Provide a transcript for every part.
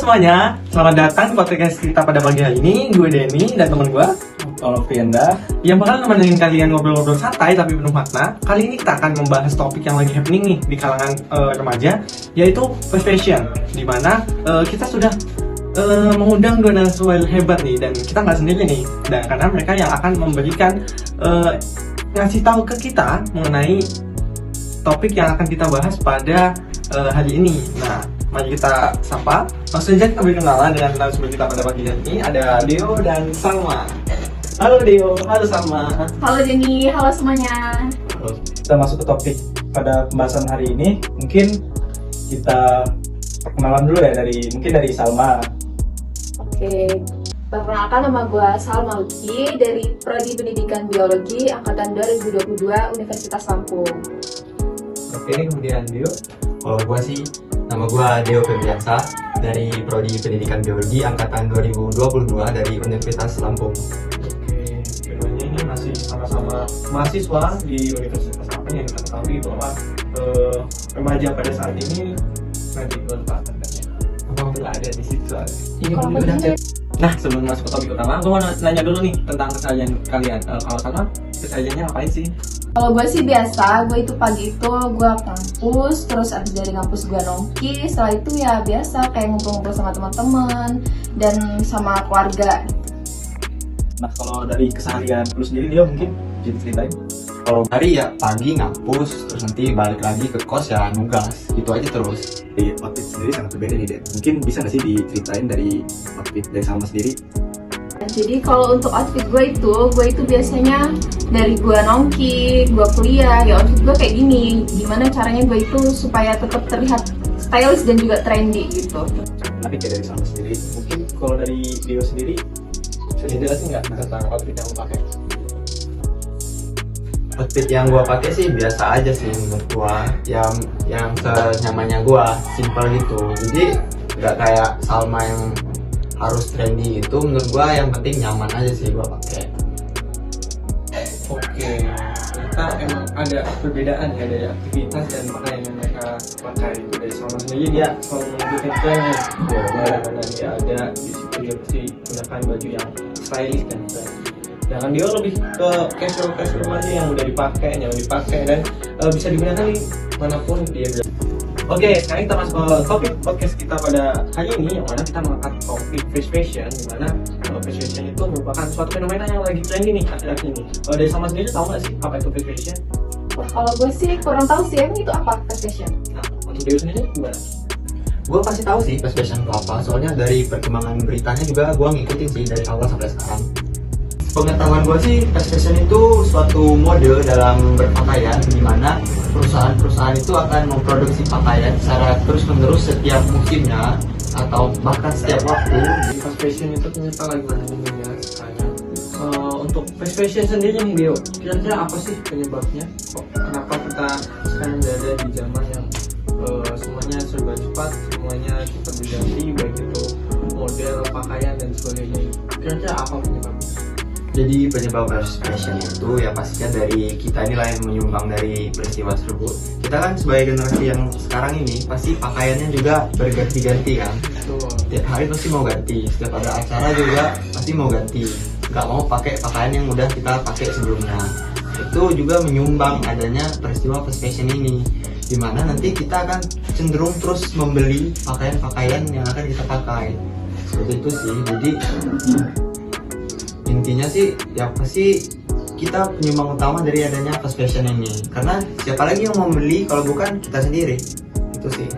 semuanya, selamat datang di podcast kita pada pagi hari ini. Gue Denny dan teman gue Fienda yang bakal nemenin kalian ngobrol-ngobrol santai tapi penuh makna. Kali ini kita akan membahas topik yang lagi happening nih di kalangan remaja, yaitu fast fashion. Dimana kita sudah mengundang dua narasumber hebat nih, dan kita nggak sendiri nih, dan karena mereka yang akan memberikan ngasih tahu ke kita mengenai topik yang akan kita bahas pada hari ini. Nah, mari kita sapa. Langsung saja kita beri kenalan dengan narasumber kita pada pagi hari ini. Ada Deo dan Salma. Halo Deo, halo Salma. Halo Denny, halo semuanya. Kita masuk ke topik pada pembahasan hari ini. Mungkin kita perkenalan dulu ya dari Salma. Oke, perkenalkan, nama gue Salma Luki dari Prodi Pendidikan Biologi Angkatan 2022 Universitas Lampung. Oke, kemudian Deo. Kalau gue sih, nama gue Deo Febriansa dari Prodi Pendidikan Biologi Angkatan 2022 dari Universitas Lampung. Oke, keduanya ini masih sama-sama mahasiswa di Universitas Lampung yang kita ketahui bahwa remaja pada saat ini nanti berpatah apabila ada di situ. Nah, sebelum masuk ke topik utama, gue mau nanya dulu nih tentang keseharian kalian. Kalau Salma, kesehariannya ngapain sih? Kalau gue sih biasa, gue itu pagi itu gue kampus, terus abis dari kampus gue nongki. Setelah itu ya biasa kayak ngumpul-ngumpul sama teman-teman dan sama keluarga. Nah, kalau dari keseharian lu sendiri, dia mungkin jadi ceritain. Kalau hari ya pagi ngampus, terus nanti balik lagi ke kos ya nugas, gitu aja terus. Di outfit sendiri sangat berbeda nih, Den. Mungkin bisa nggak sih diceritain dari outfit dari Salma sendiri? Jadi kalau untuk outfit gue itu biasanya dari gue nongki, gue kuliah, ya outfit gue kayak gini. Gimana caranya gue itu supaya tetap terlihat stylish dan juga trendy gitu. Tapi kayak dari Salma sendiri, Mungkin kalau dari Dio sendiri bisa dijelasin nggak tentang outfit yang lu pakai? Outfit yang gue pakai sih biasa aja sih menurut gue, yang senyamannya gue, simple gitu. Jadi nggak kayak Salma yang harus trendy gitu. Menurut gue yang penting nyaman aja sih gue pakai. Oke, ternyata emang ada perbedaan ya dari aktivitas dan pakaian yang mereka pakai. Itu dari Salma sendiri, dia selalu mengikuti trennya. Mana dia ada di situ, dia pasti gunakan baju yang stylish dan keren. Jangan dia lebih ke casual aja yang udah dipakai, dan bisa digunakan di manapun dia berada. Oke, sekarang kita masuk ke topik podcast kita pada hari ini, yang mana kita mengangkat topik fast fashion, di mana fast fashion itu merupakan suatu fenomena yang lagi trendy nih akhir-akhir ini. Dari Salma sendiri tahu nggak sih apa itu fast fashion? Wah, kalau gue sih kurang tahu sih emang itu apa fast fashion. Nah, untuk Dewi sendiri gimana? Gue pasti tahu sih fast fashion itu apa, soalnya dari perkembangan beritanya juga gue ngikutin sih dari awal sampai sekarang. Pengetahuan gue sih, fast fashion itu suatu mode dalam berpakaian di mana perusahaan-perusahaan itu akan memproduksi pakaian secara terus-menerus setiap musimnya atau bahkan setiap waktu. Di fast fashion itu ternyata lagi ya sekarang. Untuk fast fashion sendiri nih Deo, kira-kira apa sih penyebabnya? Kenapa kita sekarang berada di zaman yang semuanya serba cepat, semuanya cepat diganti, baik itu model, pakaian dan sebagainya. Kira-kira apa penyebabnya? Jadi penyebab fast fashion itu ya pastinya dari kita inilah yang menyumbang dari peristiwa tersebut. Kita kan sebagai generasi yang sekarang ini pasti pakaiannya juga berganti-ganti kan. Tiap hari pasti mau ganti, setiap ada acara juga pasti mau ganti. Gak mau pakai pakaian yang udah kita pakai sebelumnya. Itu juga menyumbang adanya peristiwa fast fashion ini, dimana nanti kita akan cenderung terus membeli pakaian-pakaian yang akan kita pakai. Seperti itu sih. Jadi intinya sih ya pasti kita penyumbang utama dari adanya fast fashion ini, karena siapa lagi yang mau beli kalau bukan kita sendiri. Itu sih.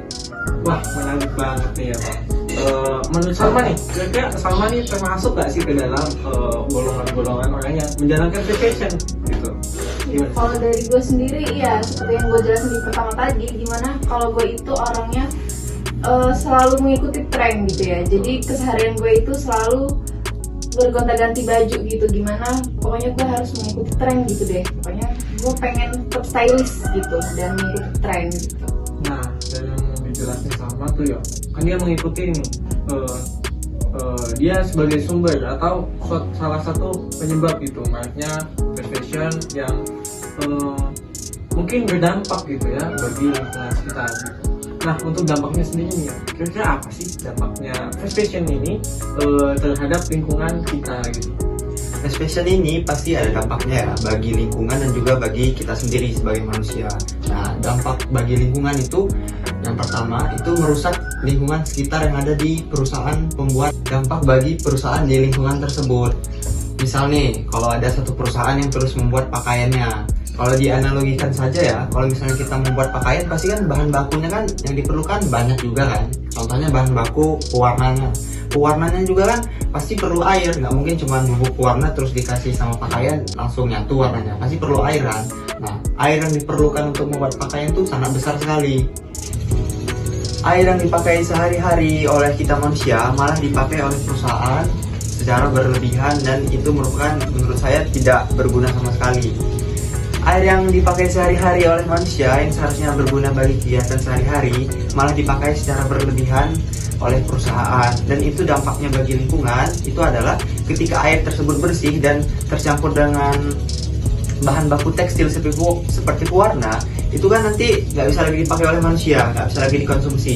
Wah, menarik banget nih ya Bang. Menurut Salma nih, kira-kira Salma nih termasuk gak sih ke dalam golongan-golongan orang yang menjalankan fast fashion gitu? Gimana? Kalau dari gue sendiri ya seperti yang gue jelasin di pertama tadi, gimana kalau gue itu orangnya selalu mengikuti tren gitu ya. Jadi keseharian gue itu selalu bergonta-ganti baju gitu, gimana pokoknya gue harus mengikuti tren gitu deh. Pokoknya gue pengen tetap stylish gitu dan mengikuti tren gitu. Nah, dan yang dijelasin sama tuh ya, kan dia mengikuti ini dia sebagai sumber atau salah satu penyebab gitu, makanya fast fashion yang mungkin berdampak gitu ya bagi lingkungan sekitar gitu. Nah, untuk dampaknya sendiri nih, kira-kira apa sih dampaknya fast fashion ini terhadap lingkungan kita gitu? Fast fashion ini pasti ada dampaknya ya bagi lingkungan dan juga bagi kita sendiri sebagai manusia. Nah, dampak bagi lingkungan itu yang pertama itu merusak lingkungan sekitar yang ada di perusahaan pembuat. Dampak bagi perusahaan di lingkungan tersebut. Misal nih, kalau ada satu perusahaan yang terus membuat pakaiannya, kalau dianalogikan saja ya, kalau misalnya kita membuat pakaian pasti kan bahan bakunya kan yang diperlukan banyak juga kan. Contohnya bahan baku pewarnanya. Pewarnanya juga kan pasti perlu air, nggak mungkin cuma bubuk pewarna terus dikasih sama pakaian langsung nyatu warnanya, pasti perlu air kan. Nah, air yang diperlukan untuk membuat pakaian itu sangat besar sekali. Air yang dipakai sehari-hari oleh kita manusia malah dipakai oleh perusahaan secara berlebihan, dan itu merupakan menurut saya tidak berguna sama sekali. Air yang dipakai sehari-hari oleh manusia yang seharusnya berguna bagi kegiatan sehari-hari malah dipakai secara berlebihan oleh perusahaan, dan itu dampaknya bagi lingkungan itu adalah ketika air tersebut bersih dan tercampur dengan bahan baku tekstil seperti pewarna, itu kan nanti nggak bisa lagi dipakai oleh manusia, nggak bisa lagi dikonsumsi.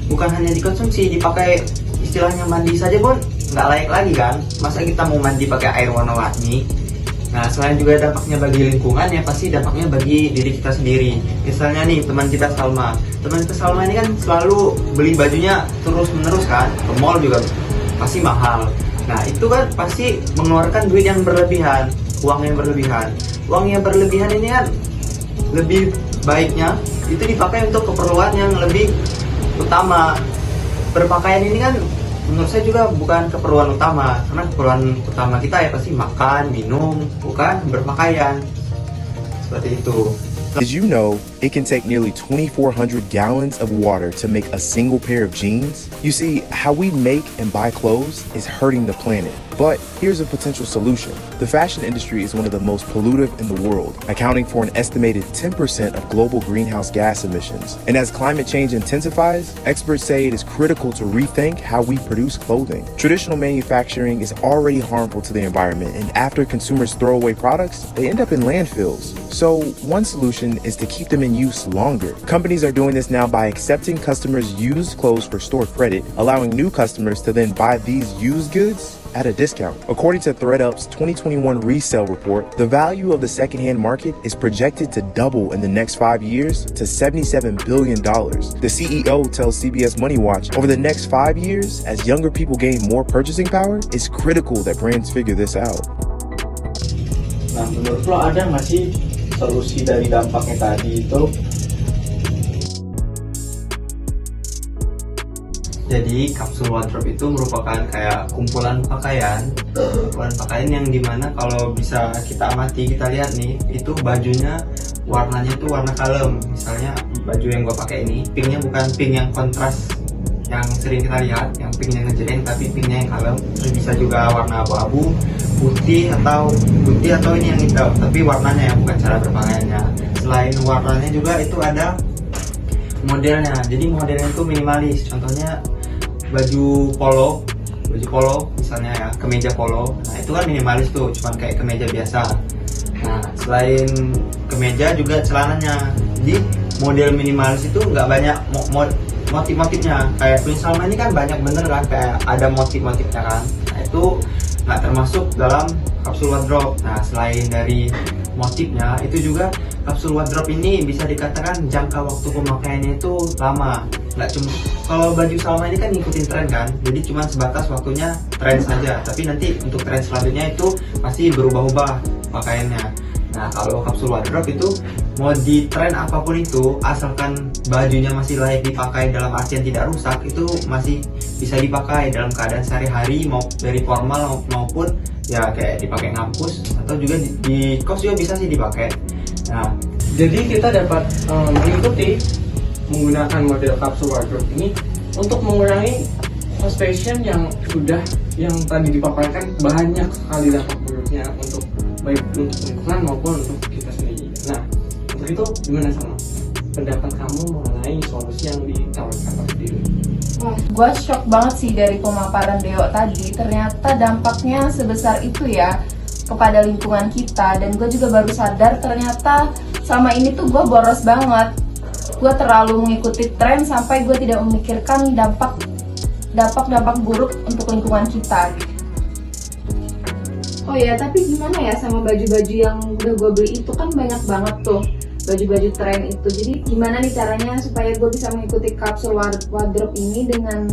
Bukan hanya dikonsumsi, dipakai istilahnya mandi saja pun nggak layak lagi kan. Masa kita mau mandi pakai air warna-warni? Nah, selain juga dampaknya bagi lingkungan, ya pasti dampaknya bagi diri kita sendiri. Misalnya nih, teman kita Salma. Teman kita Salma ini kan selalu beli bajunya terus-menerus kan. Ke mall juga pasti mahal. Nah, itu kan pasti mengeluarkan duit yang berlebihan, uang yang berlebihan. Uang yang berlebihan ini kan lebih baiknya itu dipakai untuk keperluan yang lebih utama. Berpakaian ini kan menurut saya juga bukan keperluan utama, karena keperluan utama kita ya pasti makan, minum, bukan berpakaian. Seperti itu. Did you know it can take nearly 2,400 gallons of water to make a single pair of jeans? You see, how we make and buy clothes is hurting the planet. But here's a potential solution. The fashion industry is one of the most pollutive in the world, accounting for an estimated 10% of global greenhouse gas emissions. And as climate change intensifies, experts say it is critical to rethink how we produce clothing. Traditional manufacturing is already harmful to the environment, and after consumers throw away products, they end up in landfills. So one solution is to keep them in use longer. Companies are doing this now by accepting customers' used clothes for store credit, allowing new customers to then buy these used goods at a discount. According to ThreadUp's 2021 resale report, the value of the secondhand market is projected to double in the next 5 years to $77 billion. The CEO tells CBS Money Watch over the next 5 years, as younger people gain more purchasing power, it's critical that brands figure this out. Nah, menurut lo ada nggak sih solusi dari dampaknya tadi itu? Jadi kapsul wardrobe itu merupakan kayak kumpulan pakaian yang dimana kalau bisa kita amati, kita lihat nih, itu bajunya warnanya tuh warna kalem. Misalnya baju yang gue pakai ini, pinknya bukan pink yang kontras yang sering kita lihat, yang pinknya ngejreng, tapi pinknya yang kalem. Terus bisa juga warna abu-abu, putih atau ini yang hitam, tapi warnanya yang bukan cara berpakaiannya. Selain warnanya juga itu ada modelnya. Jadi modelnya itu minimalis. Contohnya baju polo misalnya ya, kemeja polo. Nah, itu kan minimalis tuh, cuman kayak kemeja biasa. Nah, selain kemeja juga celananya. Jadi model minimalis itu nggak banyak motif-motifnya. Kayak Prince Salma ini kan banyak bener kan, kayak ada motif-motifnya kan. Nah, itu nggak termasuk dalam kapsul wardrobe. Nah, selain dari motifnya, itu juga kapsul wardrobe ini bisa dikatakan jangka waktu pemakaiannya itu lama. Nggak cuma kalau baju Salma ini kan ngikutin tren kan, jadi cuma sebatas waktunya tren saja, tapi nanti untuk tren selanjutnya itu pasti berubah-ubah pakaiannya. Nah, kalau kapsul wardrobe itu mau di tren apapun itu, asalkan bajunya masih layak dipakai dalam artian tidak rusak, itu masih bisa dipakai dalam keadaan sehari-hari, mau dari formal maupun ya kayak dipakai ngampus, atau juga di kos juga bisa sih dipakai. Nah, Jadi kita dapat mengikuti menggunakan model kapsul wardrobe ini untuk mengurangi fast fashion yang tadi dipaparkan banyak sekali dampak buruknya, untuk baik untuk lingkungan maupun untuk kita sendiri. Nah, untuk itu gimana sama pendapat kamu mengenai solusi yang ditawarkan oleh Deo? Gue shock banget sih dari pemaparan Deo tadi. Ternyata dampaknya sebesar itu ya kepada lingkungan kita. Dan gue juga baru sadar ternyata selama ini tuh gue boros banget. gue terlalu mengikuti tren sampai gue tidak memikirkan dampak buruk untuk lingkungan kita. Oh ya, tapi gimana ya sama baju-baju yang udah gue beli itu kan banyak banget tuh baju-baju tren itu. Jadi gimana nih caranya supaya gue bisa mengikuti kapsul wardrobe ini dengan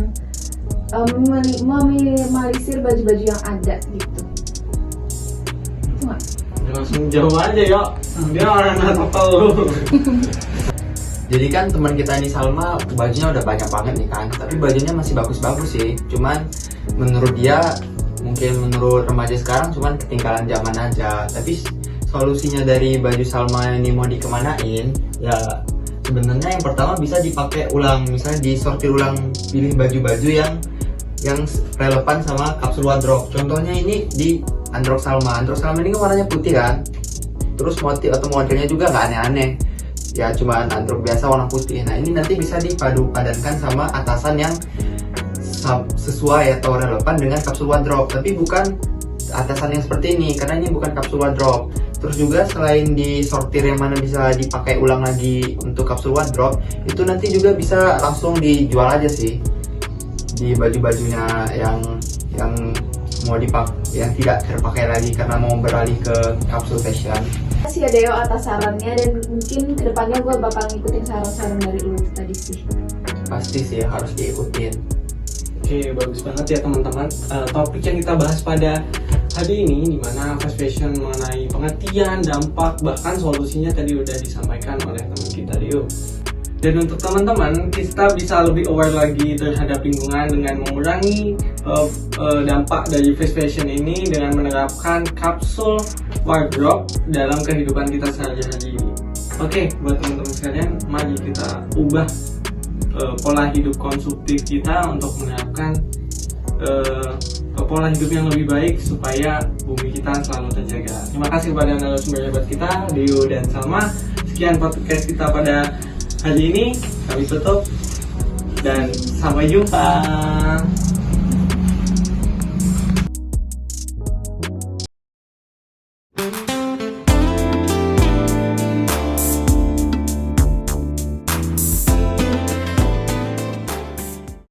meminimalisir baju-baju yang ada gitu. Itu nggak? Langsung jawab aja ya, dia orang nakal lu. Jadi kan teman kita ini Salma bajunya udah banyak banget nih kan, tapi bajunya masih bagus-bagus sih. Cuman menurut dia, mungkin menurut remaja sekarang cuman ketinggalan zaman aja. Tapi solusinya dari baju Salma ini mau dikemanain? Ya sebenarnya yang pertama bisa dipakai ulang, misalnya disortir ulang, pilih baju-baju yang relevan sama kapsul wardrobe. Contohnya ini di Androk Salma. Androk Salma ini kan warnanya putih kan, terus motif atau modelnya juga nggak aneh-aneh, ya cuma androk biasa warna putih. Nah ini nanti bisa dipadu-padankan sama atasan yang sesuai atau relevan dengan kapsul wardrobe, tapi bukan atasan yang seperti ini karena ini bukan kapsul wardrobe. Terus juga selain disortir yang mana bisa dipakai ulang lagi untuk kapsul wardrobe, itu nanti juga bisa langsung dijual aja sih di baju-bajunya yang mau dipakai, yang tidak terpakai lagi karena mau beralih ke kapsul fashion. Terima kasih ya Deo atas sarannya, dan mungkin kedepannya gue bakal ngikutin saran-saran dari lu tadi sih. Pasti sih harus diikutin. Oke, bagus banget ya teman-teman. Topik yang kita bahas pada hari ini, dimana fast fashion mengenai pengertian, dampak, bahkan solusinya tadi udah disampaikan oleh teman kita Dio. Dan untuk teman-teman, kita bisa lebih aware lagi terhadap lingkungan dengan mengurangi dampak dari fast fashion ini dengan menerapkan kapsul wardrobe dalam kehidupan kita sehari-hari. Oke, buat teman-teman sekalian, mari kita ubah pola hidup konsumtif kita untuk menerapkan pola hidup yang lebih baik supaya bumi kita selalu terjaga. Terima kasih kepada narasumber hebat kita, Dio dan Salma. Sekian podcast kita pada hari ini, kami tutup dan sampai jumpa.